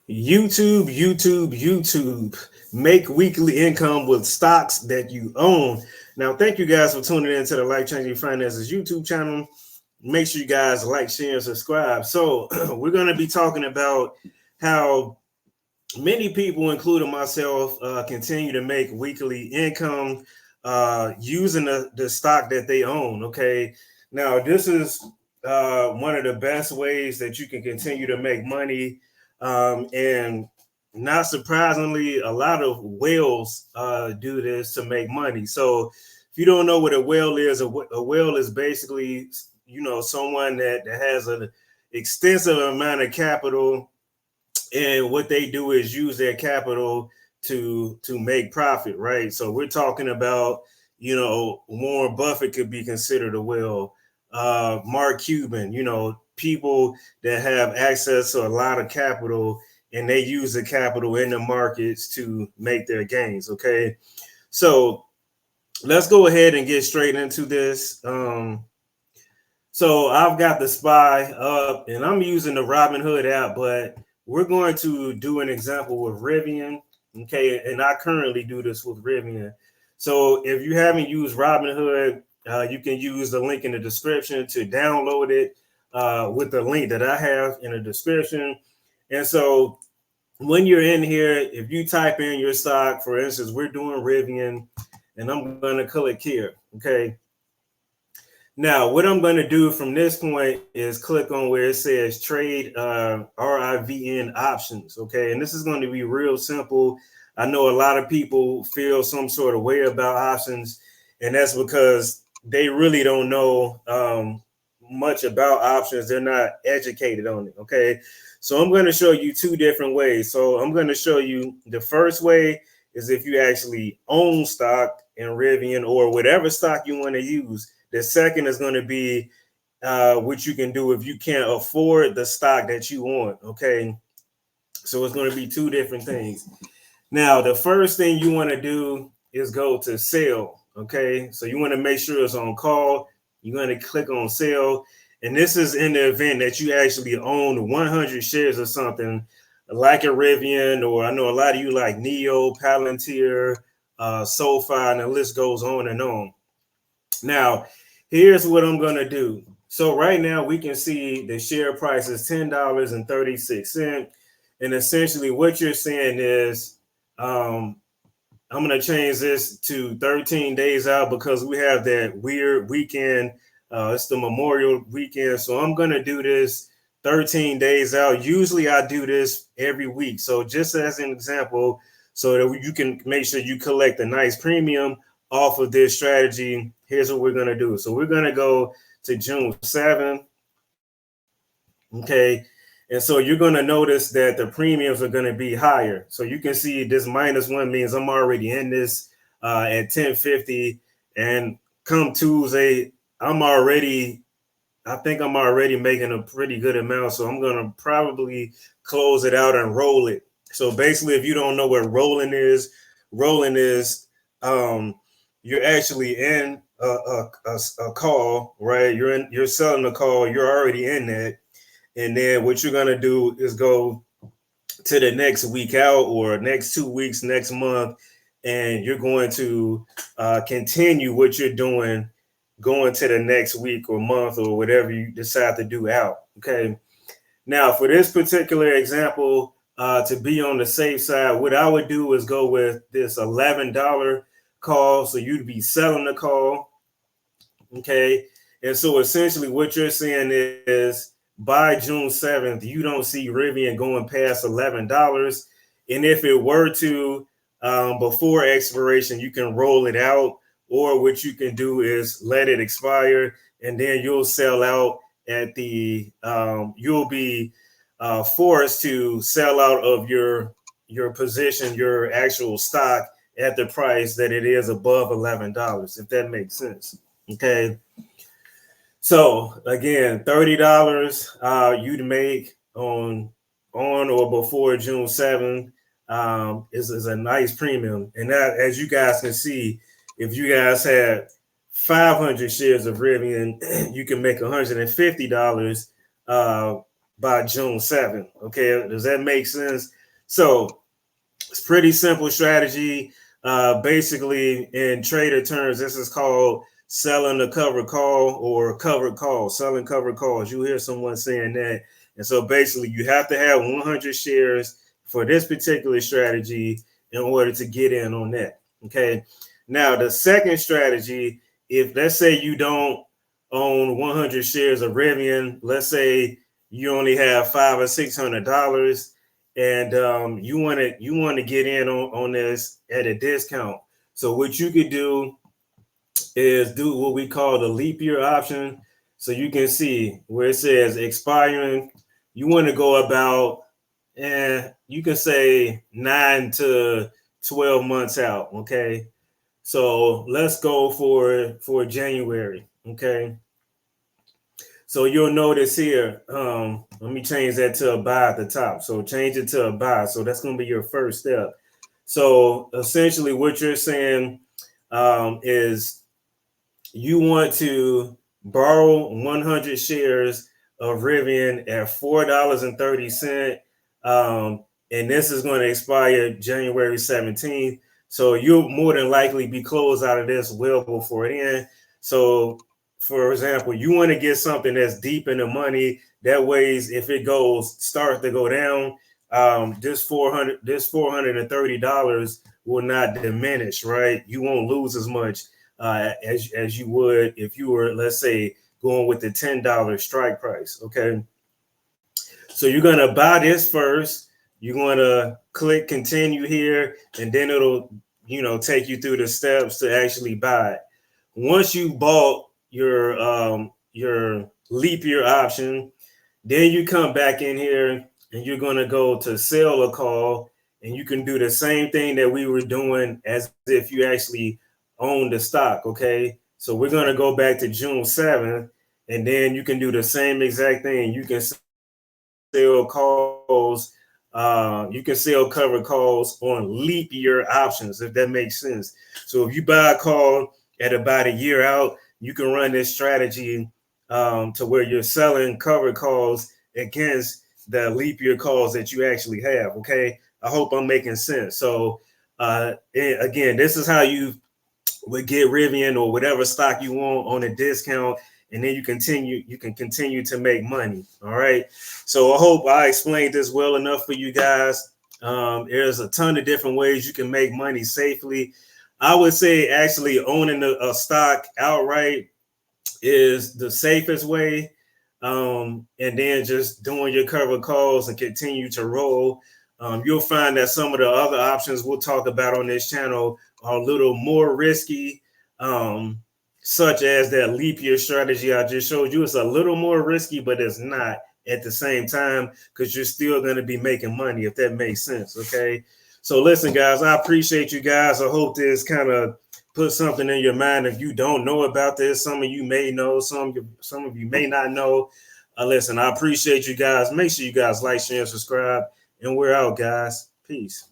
YouTube. Make weekly income with stocks that you own. Now, thank you guys for tuning in to the Life Changing Finances YouTube channel. Make sure you guys like, share, and subscribe. So, we're going to be talking about how many people, including myself, continue to make weekly income using the stock that they own. Okay. Now, this is one of the best ways that you can continue to make money. And not surprisingly, a lot of whales do this to make money. So, if you don't know what a whale is, a whale is basically, someone that has an extensive amount of capital, and what they do is use their capital to make profit, right? So we're talking about, Warren Buffett could be considered a whale. Mark Cuban, people that have access to a lot of capital, and they use the capital in the markets to make their gains. Okay, so let's go ahead and get straight into this. So I've got the SPY up, and I'm using the Robinhood app, but we're going to do an example with Rivian. Okay, and I currently do this with Rivian. So if you haven't used Robinhood, you can use the link in the description to download it with the link that I have in the description. And so when you're in here, if you type in your stock, for instance, we're doing Rivian, and I'm going to click here. Okay. Now, what I'm going to do from this point is click on where it says trade RIVN options. Okay. And this is going to be real simple. I know a lot of people feel some sort of way about options, and that's because they really don't know much about options. They're not educated on it. Okay. So I'm going to show you two different ways. So I'm going to show you the first way is if you actually own stock in Rivian or whatever stock you want to use. The second is going to be what you can do if you can't afford the stock that you want. Okay. So it's going to be two different things. Now, the first thing you want to do is go to sell. Okay. So you want to make sure it's on call. You're going to click on sell. And this is in the event that you actually own 100 shares or something like a Rivian, or I know a lot of you like Neo, Palantir, SoFi, and the list goes on and on. Now, here's what I'm going to do. So right now we can see the share price is $10.36. And essentially what you're saying is I'm going to change this to 13 days out because we have that weird weekend. It's the Memorial weekend. So I'm going to do this 13 days out. Usually I do this every week. So just as an example, so that you can make sure you collect a nice premium off of this strategy, here's what we're going to do. So we're going to go to June 7th. Okay. And so you're going to notice that the premiums are going to be higher. So you can see this -1 means I'm already in this at 1050. And come Tuesday, I think I'm already making a pretty good amount. So I'm going to probably close it out and roll it. So basically, if you don't know what rolling is you're actually in a call, right? You're selling a call. You're already in that. And then what you're going to do is go to the next week out or next 2 weeks, next month, and you're going to continue what you're doing going to the next week or month or whatever you decide to do out. Okay. Now, for this particular example, to be on the safe side, what I would do is go with this $11 call. So you'd be selling the call. Okay. And so essentially what you're saying is by June 7th, you don't see Rivian going past $11. And if it were to, before expiration, you can roll it out, or what you can do is let it expire, and then you'll sell out at the, you'll be forced to sell out of your position, your actual stock at the price that it is above $11, if that makes sense. Okay. So again, $30 you'd make on or before June 7th is a nice premium. And that, as you guys can see, if you guys had 500 shares of Rivian, you can make $150 by June 7th. Okay, does that make sense? So it's pretty simple strategy. Basically, in trader terms, this is called selling a covered call or covered call, selling covered calls. You hear someone saying that. And so basically, you have to have 100 shares for this particular strategy in order to get in on that. Okay. Now, the second strategy, if let's say you don't own 100 shares of Rivian, let's say you only have $500 or $600, and you want to get in on this at a discount. So what you could do is do what we call the leap year option. So you can see where it says expiring. You want to go about, you can say 9 to 12 months out. Okay. So let's go for January. Okay. So you'll notice here, let me change that to a buy at the top. So change it to a buy. So that's going to be your first step. So essentially what you're saying is you want to borrow 100 shares of Rivian at $4.30. And this is going to expire January 17th. So you'll more than likely be closed out of this well before it ends. So for example, you want to get something that's deep in the money. That way, if it starts to go down, this $430 will not diminish, right? You won't lose as much as you would if you were, let's say, going with the $10 strike price. Okay. So you're going to buy this first. You're going to click continue here, and then it'll, take you through the steps to actually buy it. Once you bought your leap year option, then you come back in here and you're going to go to sell a call, and you can do the same thing that we were doing as if you actually own the stock. Okay. So we're going to go back to June 7th, and then you can do the same exact thing. You can sell calls. You can sell covered calls on leap year options, if that makes sense. So if you buy a call at about a year out, you can run this strategy to where you're selling covered calls against the leap year calls that you actually have. Okay. I hope I'm making sense. So again, this is how you would get Rivian or whatever stock you want on a discount, and then you can continue to make money. All right. So I hope I explained this well enough for you guys. There's a ton of different ways you can make money safely. I would say actually owning a stock outright is the safest way. And then just doing your covered calls and continue to roll. You'll find that some of the other options we'll talk about on this channel are a little more risky, such as that leap year strategy I just showed you. It's a little more risky, but it's not at the same time, because you're still going to be making money, if that makes sense. Okay. So listen, guys, I appreciate you guys. I hope this kind of put something in your mind. If you don't know about this, some of you may know, some of you may not know. Listen, I appreciate you guys. Make sure you guys like, share, and subscribe. And we're out, guys. Peace.